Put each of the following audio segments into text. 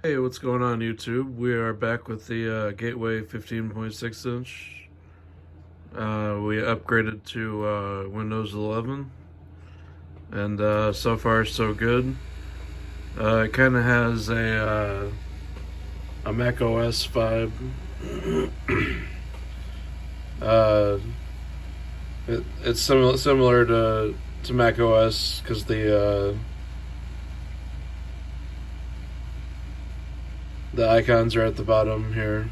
Hey, what's going on YouTube? We are back with the Gateway 15.6 inch. We upgraded to Windows 11, and so far so good. It kind of has a Mac OS vibe. It's similar to Mac OS because the icons are at the bottom here.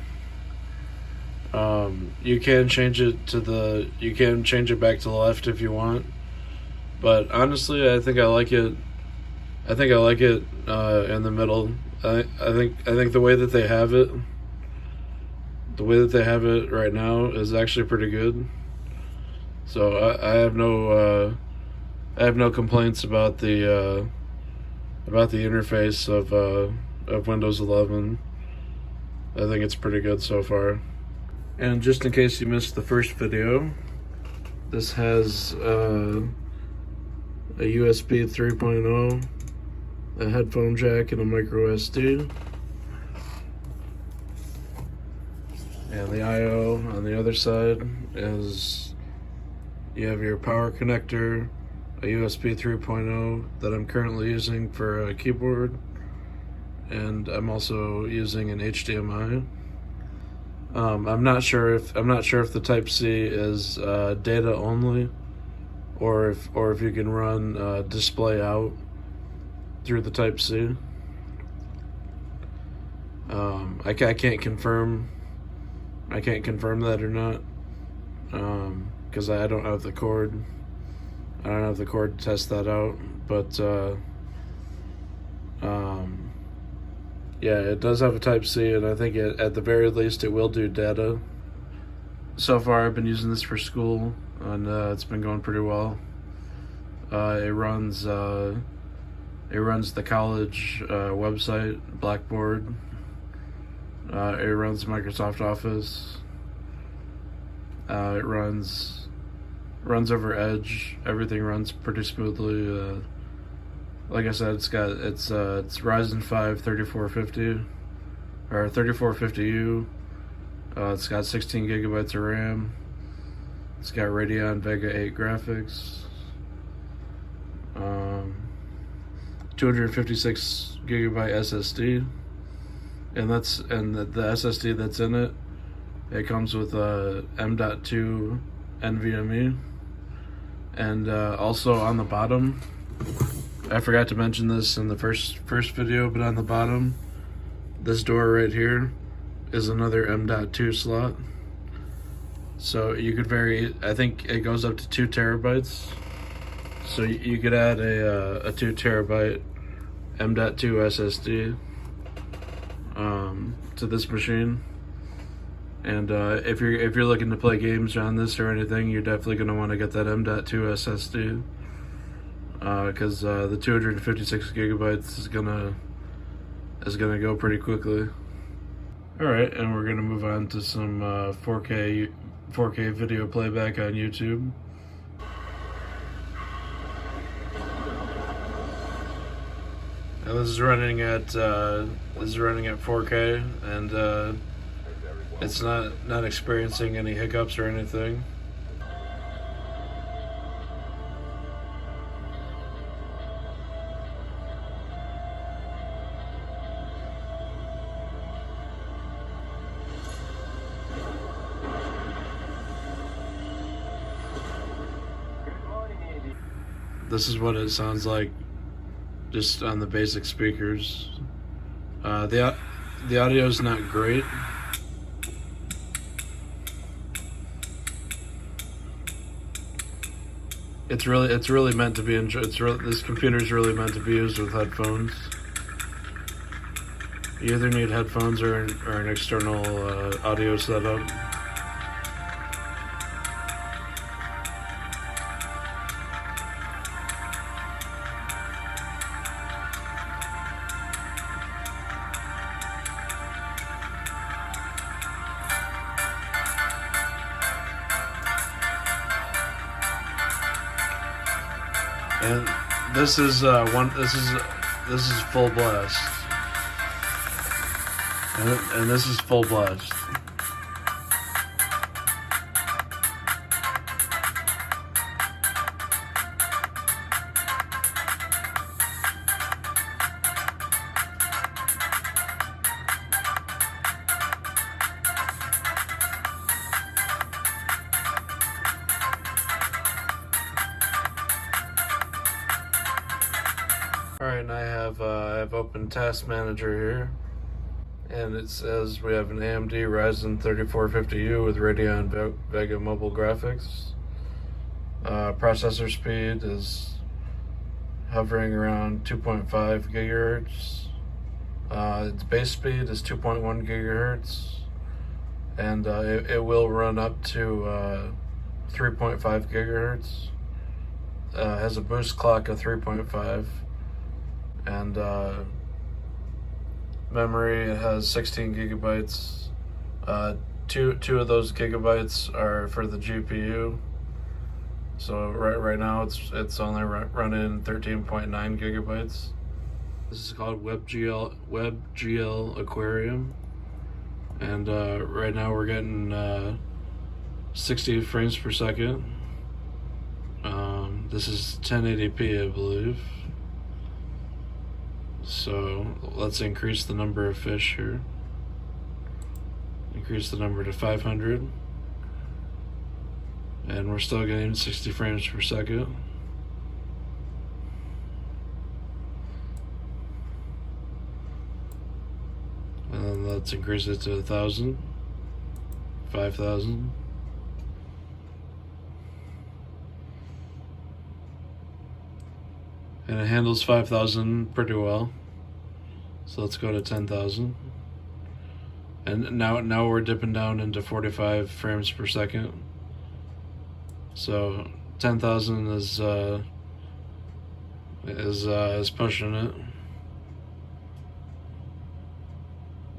You can change it back to the left if you want, but honestly, I think I like it. in the middle. I think the way that they have it, right now is actually pretty good. So I have no complaints about the interface of Windows 11. I think it's pretty good so far. And just in case you missed the first video, this has a USB 3.0, a headphone jack, and a micro SD. And the I/O on the other side is, you have your power connector, a USB 3.0 that I'm currently using for a keyboard, and I'm also using an HDMI. I'm not sure if the Type C is data only, or if you can run display out through the Type C. I can't confirm that or not, because I don't have the cord. I don't have the cord to test that out, but yeah, it does have a Type C, and I think at the very least it will do data. So far, I've been using this for school, and it's been going pretty well. It runs the college website, Blackboard. It runs Microsoft Office. It runs over Edge. Everything runs pretty smoothly. Like I said, it's Ryzen 5 3450 or 3450U. It's got 16 gigabytes of RAM. It's got Radeon Vega 8 graphics. 256 gigabyte SSD, and the SSD that's in it. It comes with a M.2 NVMe, and also on the bottom, I forgot to mention this in the first video, but on the bottom, this door right here is another M.2 slot. So you could I think it goes up to 2 terabytes. So you could add a 2 terabyte M.2 SSD to this machine. And if you're looking to play games on this or anything, you're definitely going to want to get that M.2 SSD. Because the 256 gigabytes is gonna go pretty quickly. All right, and we're gonna move on to some 4K video playback on YouTube. Now this is running at 4K, and it's not experiencing any hiccups or anything. This is what it sounds like just on the basic speakers. The audio is not great. It's really meant to be this computer is really meant to be used with headphones. You either need headphones or an external audio setup. And this is full blast. and this is full blast. Alright, and I have open Task Manager here, and it says we have an AMD Ryzen 3450U with Radeon Vega mobile graphics. Processor speed is hovering around 2.5 gigahertz. Its base speed is 2.1 gigahertz, and it will run up to 3.5 gigahertz. Has a boost clock of 3.5. And memory, it has 16 gigabytes. Two of those gigabytes are for the GPU. So right now it's only running 13.9 gigabytes. This is called WebGL Aquarium, and right now we're getting 60 frames per second. This is 1080p, I believe. So let's increase the number of fish here. Increase the number to 500. And we're still getting 60 frames per second. And then let's increase it to 1,000. 5,000. And it handles 5,000 pretty well. So let's go to 10,000. And now we're dipping down into 45 frames per second. So 10,000 is pushing it.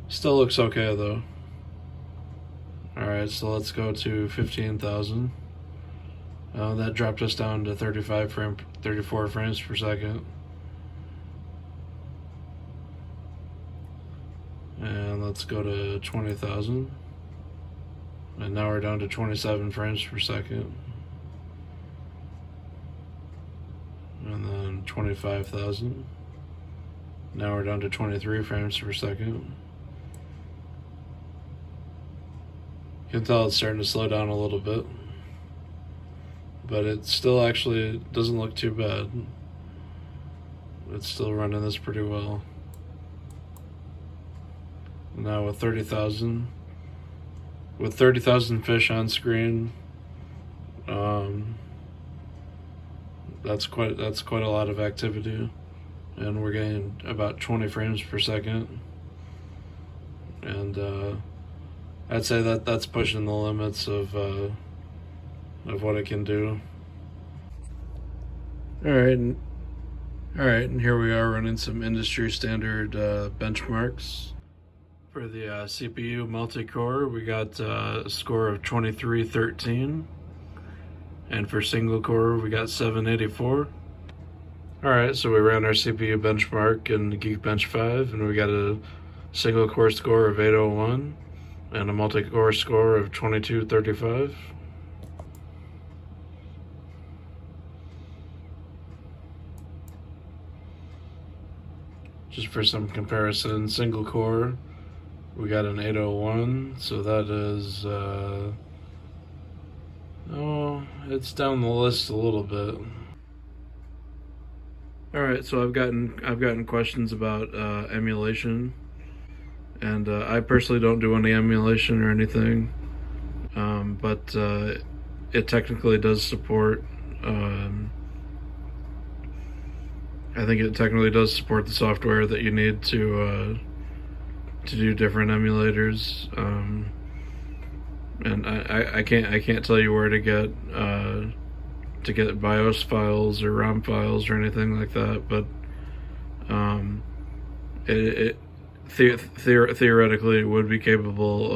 Still looks okay though. Alright, so let's go to 15,000. That dropped us down to 34 frames per second. And let's go to 20,000. And now we're down to 27 frames per second. And then 25,000. Now we're down to 23 frames per second. You can tell it's starting to slow down a little bit, but it still actually doesn't look too bad. It's still running this pretty well. Now with 30,000 fish on screen, that's quite a lot of activity, and we're getting about 20 frames per second, and I'd say that's pushing the limits of what it can do. All right, and here we are running some industry standard benchmarks. For the CPU multi-core, we got a score of 2313, and for single core, we got 784. All right, so we ran our CPU benchmark in Geekbench 5, and we got a single core score of 801 and a multi-core score of 2235. Just for some comparison, single core, we got an 801, so that is, it's down the list a little bit. All right, so I've gotten questions about emulation, and I personally don't do any emulation or anything, but it technically does support. I think it technically does support the software that you need to do different emulators, and I can't tell you where to get BIOS files or ROM files or anything like that, but theoretically it would be capable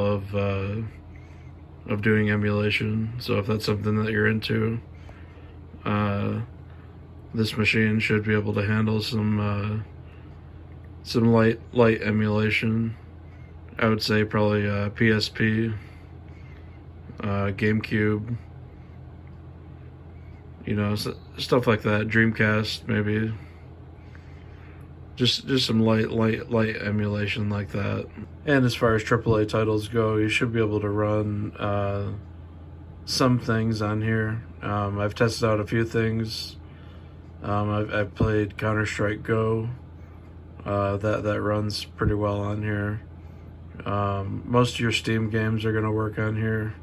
of doing emulation. So if that's something that you're into, this machine should be able to handle some light emulation, I would say probably PSP, GameCube, you know, stuff like that. Dreamcast, maybe. Just some light emulation like that. And as far as AAA titles go, you should be able to run some things on here. I've tested out a few things. I've played Counter-Strike Go. That runs pretty well on here. Most of your Steam games are gonna work on here.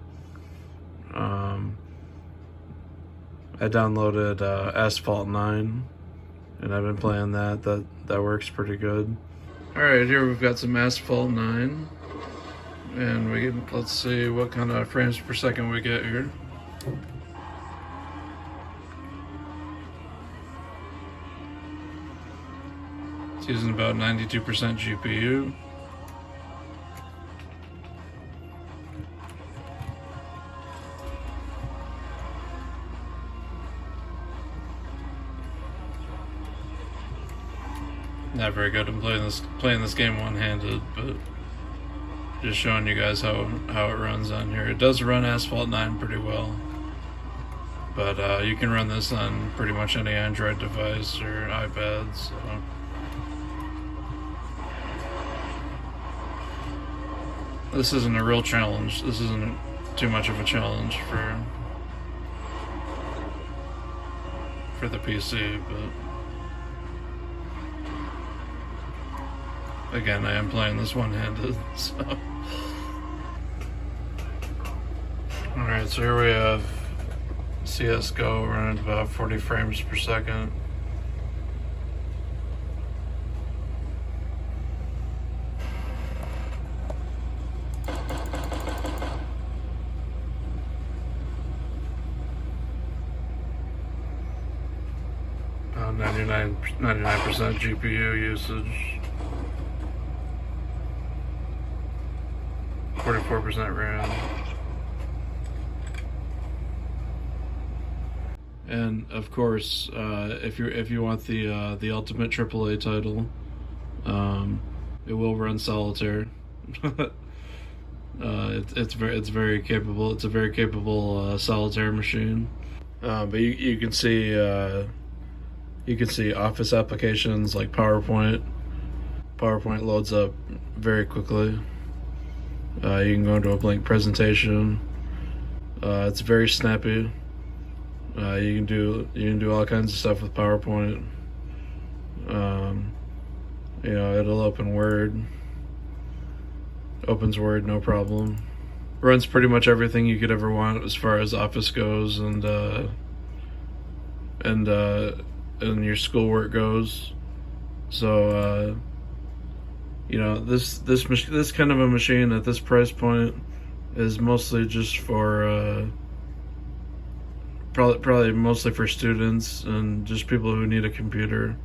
I downloaded Asphalt 9, and I've been playing that. That works pretty good. All right, here we've got some Asphalt 9, and let's see what kind of frames per second we get here. It's using about 92% GPU. Not very good. I'm playing this game one-handed, but just showing you guys how it runs on here. It does run Asphalt 9 pretty well, but you can run this on pretty much any Android device or iPad. So this isn't a real challenge. This isn't too much of a challenge for the PC, but again, I am playing this one-handed, so. Alright, so here we have CSGO running about 40 frames per second. About 99% GPU usage. 44% RAM. And of course, if you want the ultimate AAA title, it will run solitaire. It's very capable. It's a very capable solitaire machine. But you can see Office applications like PowerPoint. PowerPoint loads up very quickly. You can go into a blank presentation. It's very snappy. You can do all kinds of stuff with PowerPoint. You know, it'll open Word. Opens Word, no problem. Runs pretty much everything you could ever want as far as Office goes, and your schoolwork goes. So you know, this kind of a machine at this price point is mostly just for probably mostly for students and just people who need a computer.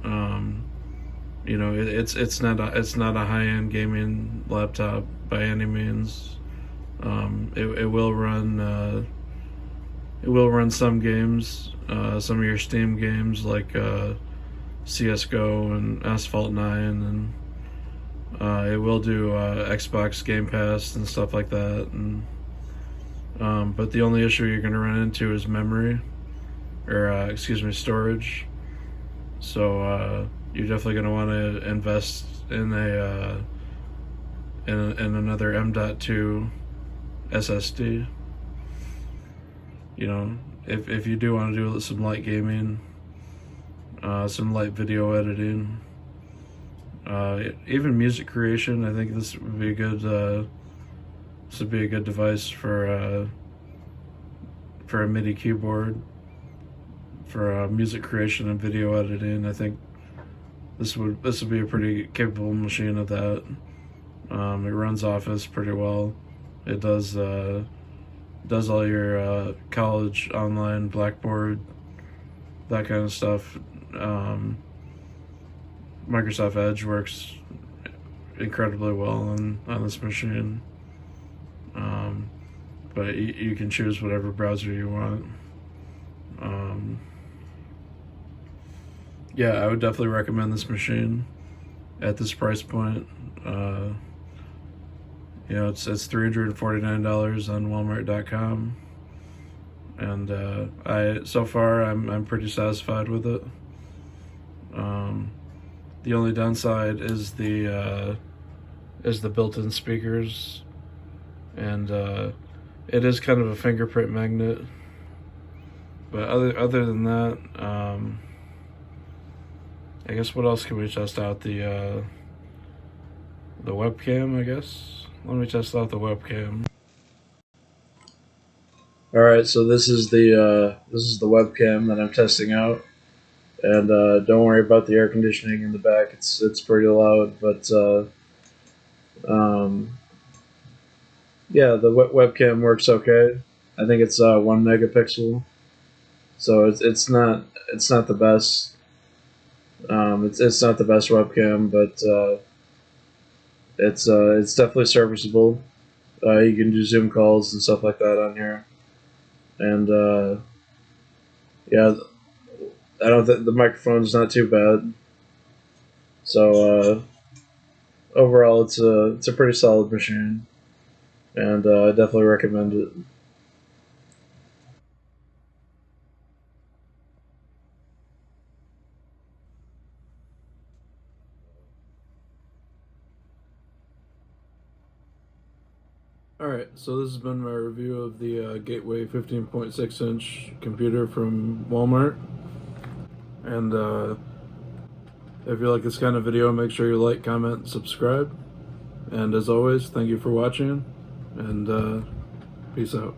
You know, it's not a high-end gaming laptop by any means. It will run some games, some of your Steam games like CSGO and Asphalt 9, and it will do Xbox Game Pass and stuff like that. And but the only issue you're going to run into is memory, or storage. So you're definitely going to want to invest in another M.2 SSD. You know, if you do want to do some light gaming, some light video editing, even music creation, I think this would be a good device for a MIDI keyboard for music creation and video editing. I think this would be a pretty capable machine of that. It runs Office pretty well. It does all your college online Blackboard, that kind of stuff. Microsoft Edge works incredibly well on this machine. But you can choose whatever browser you want. Yeah, I would definitely recommend this machine at this price point. You know, it's $349 on Walmart.com, and I'm pretty satisfied with it. The only downside is the built-in speakers, and it is kind of a fingerprint magnet. But other than that, I guess what else can we test out? The webcam, I guess. Let me test out the webcam. All right, so this is the webcam that I'm testing out, and don't worry about the air conditioning in the back. It's pretty loud, but yeah, the webcam works okay. I think it's 1 megapixel, so it's not the best. It's not the best webcam, but it's definitely serviceable. You can do Zoom calls and stuff like that on here, and yeah, I don't think the microphone's not too bad. So overall, it's a pretty solid machine, and I definitely recommend it. Alright, so this has been my review of the Gateway 15.6-inch computer from Walmart. And if you like this kind of video, make sure you like, comment, and subscribe. And as always, thank you for watching, and peace out.